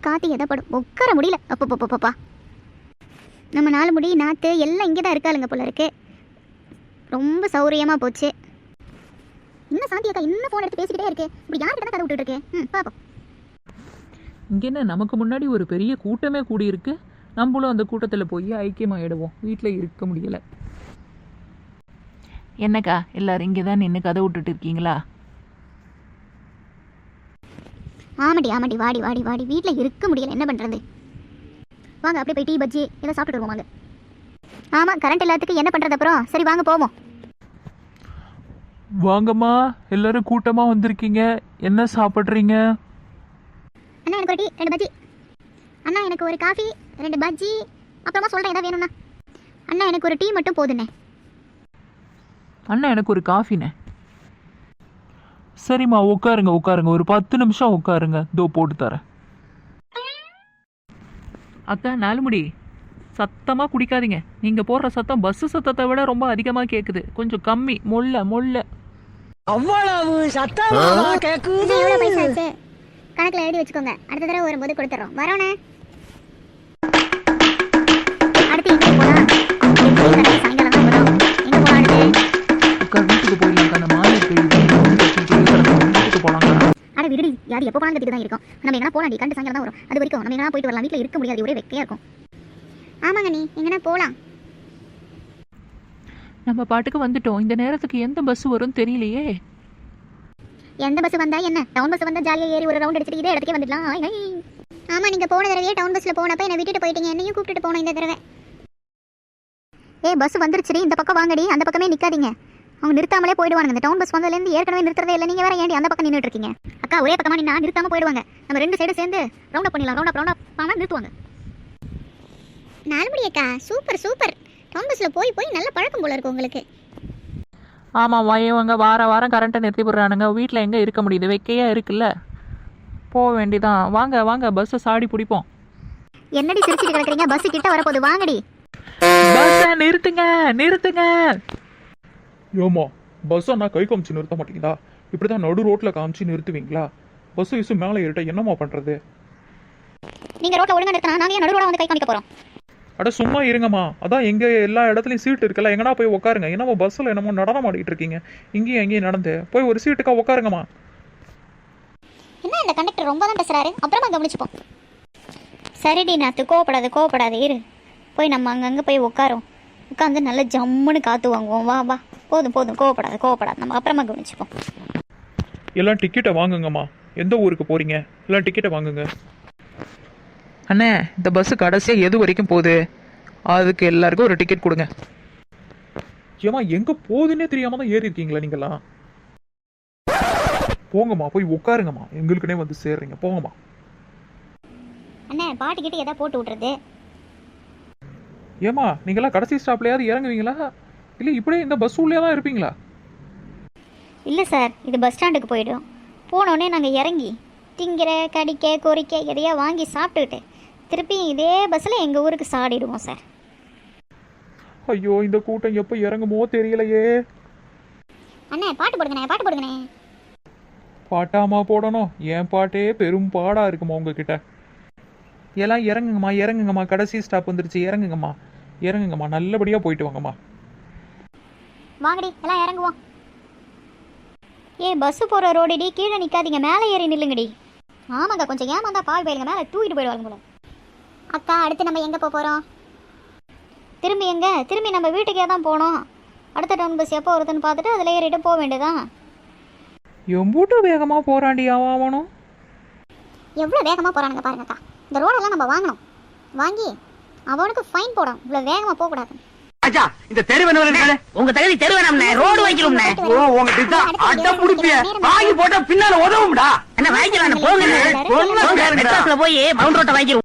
காத்து எதப்படும் உட்கார முடியல. அப்பப்பா நம்ம 4 முடி நாற்று எல்லாம் இங்கே தான் இருக்காளுங்க போல இருக்கு. ரொம்ப சௌரியமாக போச்சு. இன்னும் சாந்தி அக்கா இன்னும் ஃபோன் எடுத்து பேசிக்கிட்டே இருக்கு. இப்படி யார்கிட்ட தான் கதை விட்டுட்டு இருக்கு? பாப்போம். இங்கே என்ன நமக்கு முன்னாடி ஒரு பெரிய கூட்டமே கூடியிருக்கு. நம்மளும் அந்த கூட்டத்தில் போய் ஐக்கியமாகிடுவோம். வீட்டில் இருக்க முடியலை. என்னக்கா எல்லாரும் இங்கே தான் நின்று கதை விட்டுட்டு இருக்கீங்களா? ஆமாடி வாடி வாடி வாடி வீட்டில் இருக்க முடியல. என்ன பண்ணுறது? வாங்க அப்படியே போய் டீ பஜ்ஜி ஏதோ சாப்பிட்டு வருவோம். வாங்க. ஆமாம் கரண்ட் எல்லாத்துக்கும் என்ன பண்ணுறது அப்புறம்? சரி வாங்க போவோம். வாங்கம்மா எல்லாரும் கூட்டமாக வந்திருக்கீங்க. என்ன சாப்பிட்றீங்க? அண்ணா எனக்கு ஒரு டீ 2 பஜ்ஜி. அண்ணா எனக்கு ஒரு காஃபி 2 பஜ்ஜி. அப்புறமா சொல்கிறேன் எதாவது வேணும்ண்ணா. அண்ணா எனக்கு ஒரு டீ மட்டும் போதுண்ணே. அண்ணா எனக்கு ஒரு காஃபிண்ணே. சரிம்மா உட்காருங்க உட்காருங்க. ஒரு 10 நிமிஷம் உட்காருங்க. இதோ போட்டு தரேன். அக்கா 4 முடி சத்தமாக குடிக்காதீங்க. நீங்கள் போடுற சத்தம் பஸ்ஸு சத்தத்தை விட ரொம்ப அதிகமாக கேட்குது. கொஞ்சம் கம்மி. மொல்ல அவ்வளவு சத்தமா கேக்குது. எவ்வளோ பைசா ஆச்சு கணக்கில் எழுதி வச்சுக்கோங்க. அடுத்த தடவை வரும்போது கொடுத்துட்றோம். வரோண்ணே. அடுத்து எங்கே போகலாம்? சாயங்காலம் தான் வரும். எங்கே போகலாம் அடுத்து? அக்கா வீட்டுக்கு போயிடலாம்க்கா. அந்த மாநில வீட்டுக்கு போகலாம்க்கா. ஆனால் விடுடி யார் எப்போ போனாலும் கட்டிட்டு தான் இருக்கும். நம்ம எங்கன்னா போகலாண்டி. கண்டு சாயங்காலம் தான் வரும். அது வரைக்கும் நம்ம எங்கன்னா போயிட்டு வரலாம். வீட்டில் இருக்க முடியாது. ஒரே வெக்கையாக இருக்கும். ஆமாங்க நீ எங்கன்னா போகலாம். நம்ம பாட்டுக்கு வந்துட்டோம். இந்த நேரத்துக்கு எந்த பஸ் வரும்னு தெரியலையே. எந்த பஸ் வந்தா என்ன? டவுன் பஸ் வந்தால் ஜாலியாக ஏறி ஒரு ரவுண்ட் அடிச்சுட்டு இதே இடத்துக்கே வந்துடலாம். ஆமாம் நீங்கள் போன தடவையே டவுன் பஸ்ஸில் போனப்போ என்னை விட்டுட்டு போயிட்டீங்க. என்னையும் கூப்பிட்டுட்டு போனோம் இந்த தடவை. பஸ் வந்துருச்சுடி. இந்த பக்கம் வாங்கடி. அந்த பக்கமே நிற்காதீங்க. அவங்க நிறுத்தாமலே போயிடுவாங்க. இந்த டவுன் பஸ் வந்ததுலேருந்து ஏற்கனவே நிறுத்துறதே இல்லை. நீங்கள் வேற ஏன்டி அந்த பக்கம் நின்றுட்டு இருக்கீங்க? அக்கா ஒரே பக்கமாக நின்னா நிறுத்தாமல் போயிடுவாங்க. நம்ம 2 சைடு சேர்ந்து ரவுண்ட் அப் பண்ணிடலாம். ரவுண்ட் அப் பண்ணால் நிறுத்துவாங்க. 4 மணி அக்கா சூப்பர். டவுன் பஸ்ஸில் போய் நல்ல பழக்கம் போல இருக்கு உங்களுக்கு. ஆமாம் வயவங்க வாரம் கரண்ட்டை நிறுத்தி போடுறானுங்க. வீட்டில் எங்கே இருக்க முடியுது? வெக்கையாக இருக்குல்ல. போக வேண்டிதான். வாங்க பஸ்ஸை சாடி பிடிப்போம். என்னடி சிரிச்சிட்டு கிடக்குறீங்க? பஸ் கிட்ட வரப்போகுது. வாங்கடி. பஸ்ஸை நிறுத்துங்க. ஏமா பஸ்ஸை நான் கை காமிச்சு நிறுத்த மாட்டீங்களா? இப்படி தான் நடு ரோட்டில் காமிச்சு நிறுத்துவீங்களா? பஸ்ஸு இசு மேலே ஏறிட்டா என்னம்மா பண்ணுறது? நீங்கள் ரோட்டில் ஒழுங்காக நிறுத்தினா நாங்கள் நடு ரோட வந்து கை காமிக்க போகிறோம். அட சும்மா இருங்கம்மா. அதான் எங்கே எல்லா இடத்துலையும் சீட்டு இருக்குல்ல. எங்கன்னா போய் உட்காருங்க. என்னமோ பஸ்ஸில் என்னமோ நடனம் ஆடிட்டு இருக்கீங்க. இங்கேயும் எங்கேயும் நடந்து போய் ஒரு சீட்டுக்கா உட்காருங்கம்மா. என்ன இந்த கண்டக்டர் ரொம்ப தான் பேசுகிறாரு. அப்புறமா கவனிச்சுப்போம். சரிடி நாத்து கோவப்படாது இரு. போய் நம்ம அங்கங்கே போய் உட்காந்து நல்லா ஜம்முன்னு காற்று வாங்குவோம். வா போதும் கோவப்படாது. நம்ம அப்புறமா கவனிச்சுப்போம். எல்லாம் டிக்கெட்டை வாங்குங்கம்மா. எந்த ஊருக்கு போகிறீங்க? எல்லாம் டிக்கெட்டை வாங்குங்க. அண்ணே இந்த பஸ்ஸு கடைசியாக எது வரைக்கும் போகுது? அதுக்கு எல்லாருக்கும் ஒரு டிக்கெட் கொடுங்க. ஏமா எங்கே போகுதுன்னே தெரியாம தான் ஏறி இருக்கீங்களா நீங்களாம்? போங்கம்மா போய் உட்காருங்கம்மா. எங்களுக்குனே வந்து சேர்றீங்க. போங்கம்மா. அண்ணே பாட்டுக்கிட்ட எதாவது போட்டு விட்றது. ஏமா நீங்களாம் கடைசி ஸ்டாப்லையாவது இறங்குவீங்களா? இல்லை இப்படியே இந்த பஸ் உள்ளே தான் இருப்பீங்களா? இல்லை சார், இது பஸ் ஸ்டாண்டுக்கு போயிடும். போனோடனே நாங்கள் இறங்கி திங்கிற கடிக்க கொறிக்க எதையா வாங்கி சாப்பிட்டுக்கிட்டு திருப்பி இதே பஸ்ஸில் எங்கள் ஊருக்கு சாடிடுவோம் சார். ஐயோ இந்த கூட்டம் எப்போ இறங்குமோ தெரியலையே. அண்ணே பாட்டு போடுங்கண்ணே. பாட்டாமா போடணும்? என் பாட்டே பெரும் பாடா இருக்குமா உங்ககிட்ட? எல்லாம் இறங்குங்கம்மா. கடைசி ஸ்டாப் வந்துருச்சு. இறங்குங்கம்மா. நல்லபடியாக போயிட்டு வாங்கம்மா. வாங்கடி எல்லாம் இறங்குவோம். பஸ்ஸு போகிற ரோடுடி. கீழே நிற்காதீங்க. மேலே ஏறி நில்லுங்கடி. ஆமாங்க கொஞ்சம் ஏமாந்தா பாவி போயிடுங்க. மேலே தூக்கிட்டு போயிடுவாங்க போல. அக்கா அடுத்து நம்ம எங்கே போகிறோம்? திரும்பி நம்ம வீட்டுக்கே தான் போகணும். அடுத்த டவுன் பஸ் எப்போ வருதுன்னு பார்த்துட்டு அதில் ஏறிட்டு போக வேண்டியதான். எம்பூட்டு வேகமாக போகிறாண்டி அவனும். எவ்வளோ வேகமாக போகிறானுங்க பாருங்கக்கா. இந்த ரோடெல்லாம் நம்ம வாங்கணும். வாங்கி அவனுக்கு ஃபைன் போடணும். இவ்வளோ வேகமாக போகக்கூடாது. இந்த உங்க தகுதி தெருவேனே ரோடு வைக்கணும்னே. ஓ உங்க டிசா அடம் புடிப்பிய வாங்கி போட்டா பின்னால உதவும்டா. என்ன வாங்கிக்கலாம் போங்க. போய் மவுண்ட் ரோட்ட வாங்கிடுவோம்.